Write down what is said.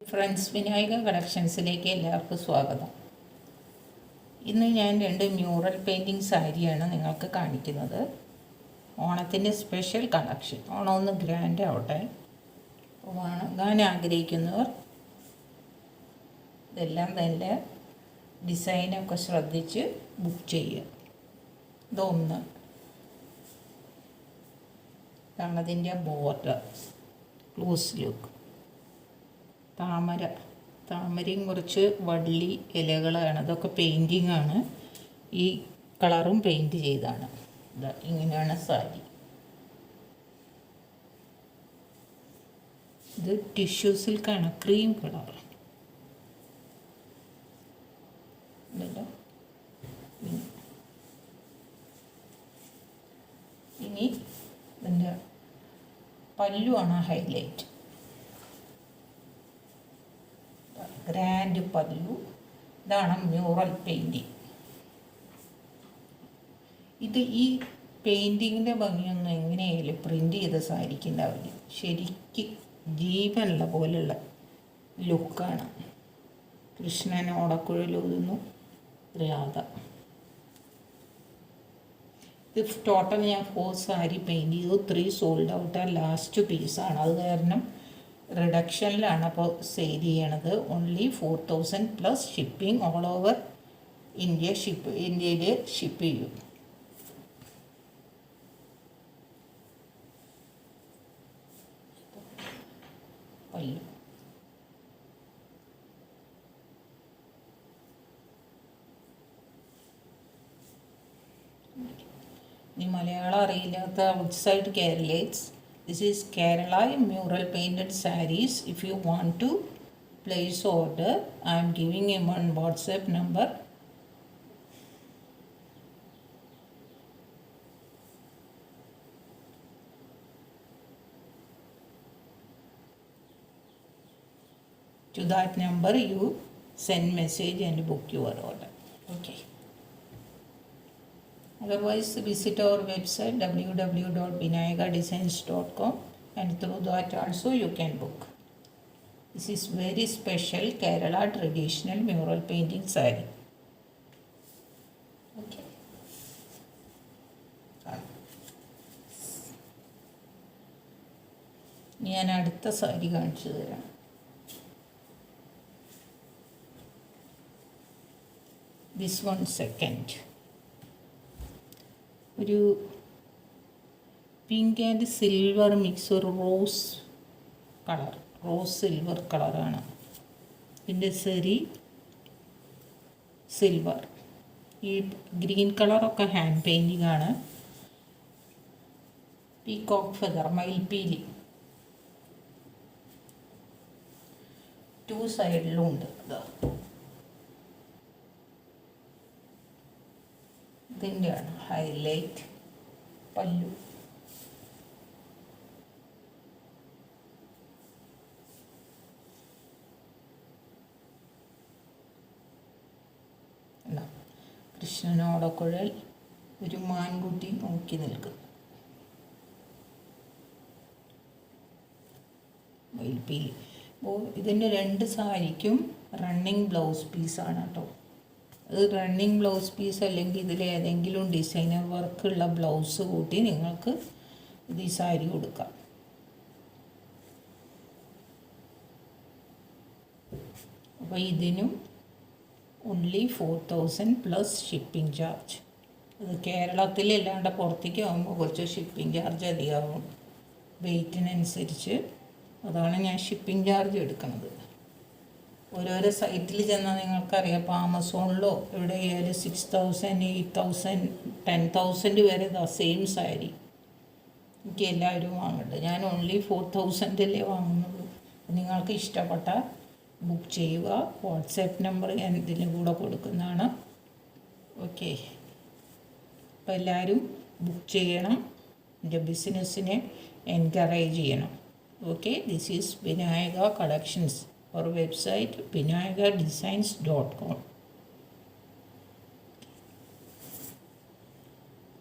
Friends, Vinayaka കളക്ഷൻസിലേക്ക് എല്ലാവർക്കും സ്വാഗതം. ഇന്ന് ഞാൻ 2 മ്യൂറൽ പെയിൻറ്റിങ് സാരിയാണ് നിങ്ങൾക്ക് കാണിക്കുന്നത്. ഓണത്തിൻ്റെ സ്പെഷ്യൽ കളക്ഷൻ. ഓണം ഒന്ന് ഗ്രാൻഡ് ആവട്ടെ. വാങ്ങാൻ ആഗ്രഹിക്കുന്നവർ ഇതെല്ലാം നല്ല ഡിസൈനൊക്കെ ശ്രദ്ധിച്ച് ബുക്ക് ചെയ്യുക. ഇതൊന്ന് ഇതാണ് അതിൻ്റെ ബോർഡർ, ക്ലോസ് ലുക്ക്. താമരയും കുറച്ച് വള്ളി ഇലകളാണ്. അതൊക്കെ പെയിൻറ്റിങ് ആണ്. ഈ കളറും പെയിൻറ്റ് ചെയ്താണ്. ഇങ്ങനെയാണ് സാരി. ഇത് ടിഷ്യൂ സിൽക്കാണ്, ക്രീം കളർ. ഇനി ഇതിൻ്റെ പല്ലുവാണ് ഹൈലൈറ്റ്. ഗ്രാൻഡ് പല്ലു. ഇതാണ് മ്യൂറൽ പെയിൻറ്റിങ്. ഈ പെയിൻറ്റിങ്ങിൻ്റെ ഭംഗിയൊന്നും എങ്ങനെയായാലും പ്രിൻ്റ് ചെയ്ത സാരിക്കുണ്ടാവില്ല. ശരിക്കും ജീവനുള്ള പോലുള്ള ലുക്കാണ്. കൃഷ്ണൻ ഓടക്കുഴലൂതുന്നു, രാധ. ഇത് ടോട്ടൽ ഞാൻ 4 സാരി പെയിൻറ്റ് ചെയ്തു. 3 സോൾഡ് ഔട്ട്. ലാസ്റ്റ് പീസാണ്. അത് കാരണം റിഡക്ഷനിലാണ് അപ്പോൾ സെയിൽ ചെയ്യണത്. Only 4000 plus shipping. All over ഇന്ത്യയിൽ ഷിപ്പ് ചെയ്യും. പല്ലു. ഇനി മലയാളം അറിയില്ലാത്ത outside Keralese, this is Kerala mural painted sarees. If you want to place order, I am giving you one WhatsApp number. To that number you send message and book your order. Okay. Otherwise, visit our website www.vinayagadesigns.com, and through that also you can book. This is very special Kerala traditional mural painting saree. Okay. ഞാൻ അടുത്ത സാരി കാണിച്ചു തരാം. This one second. ഒരു pink and silver mix, ഒരു rose silver കളറാണ്. ഇതിൻ്റെ സെറി silver. ഈ green കളറൊക്കെ ഹാൻഡ് പെയിൻറ്റിംഗ് ആണ്. പീകോക്ക് ഫെദർ, മയിൽപ്പീലി 2 സൈഡിലും ഉണ്ട്. ഇതിൻ്റെയാണ് ഹൈലൈറ്റ്. പല്ലു. കൃഷ്ണനോടക്കുഴൽ, ഒരു മാൻകുട്ടി നോക്കി നിൽക്കുന്നു. മയിൽപ്പീലി. ഇതിൻ്റെ 2 സാരിക്കും റണ്ണിങ് ബ്ലൗസ് പീസാണ് കേട്ടോ. അത് റണ്ണിങ് ബ്ലൗസ് പീസ് അല്ലെങ്കിൽ ഇതിലേതെങ്കിലും ഡിസൈനർ വർക്കുള്ള ബ്ലൗസ് കൂട്ടി നിങ്ങൾക്ക് ഇത് ഈ സാരി കൊടുക്കാം. അപ്പോൾ ഇതിനും ഓൺലി 4000 പ്ലസ് ഷിപ്പിംഗ് ചാർജ്. അത് കേരളത്തിലല്ലാണ്ട് പുറത്തേക്ക് ആകുമ്പോൾ കുറച്ച് ഷിപ്പിംഗ് ചാർജ് അധികമാകും വെയ്റ്റിനനുസരിച്ച്. അതാണ് ഞാൻ ഷിപ്പിംഗ് ചാർജ് എടുക്കുന്നത്. ഓരോരോ സൈറ്റിൽ ചെന്നാൽ നിങ്ങൾക്കറിയാം. ഇപ്പോൾ ആമസോണിലോ എവിടെ ആയാലും 6000, 8000, 10,000 വരെ സെയിം സാരി എനിക്ക് എല്ലാവരും വാങ്ങുന്നുണ്ട്. ഞാൻ ഓൺലി 4000 വാങ്ങുന്നുള്ളൂ. നിങ്ങൾക്ക് ഇഷ്ടപ്പെട്ട ബുക്ക് ചെയ്യുക. വാട്സാപ്പ് നമ്പർ ഞാൻ ഇതിൻ്റെ കൂടെ കൊടുക്കുന്നതാണ്. ഓക്കെ. അപ്പോൾ എല്ലാവരും ബുക്ക് ചെയ്യണം. എൻ്റെ ബിസിനസ്സിനെ എൻകറേജ് ചെയ്യണം. Okay. This is Vinayaka collections. Our website vinayagadesigns.com.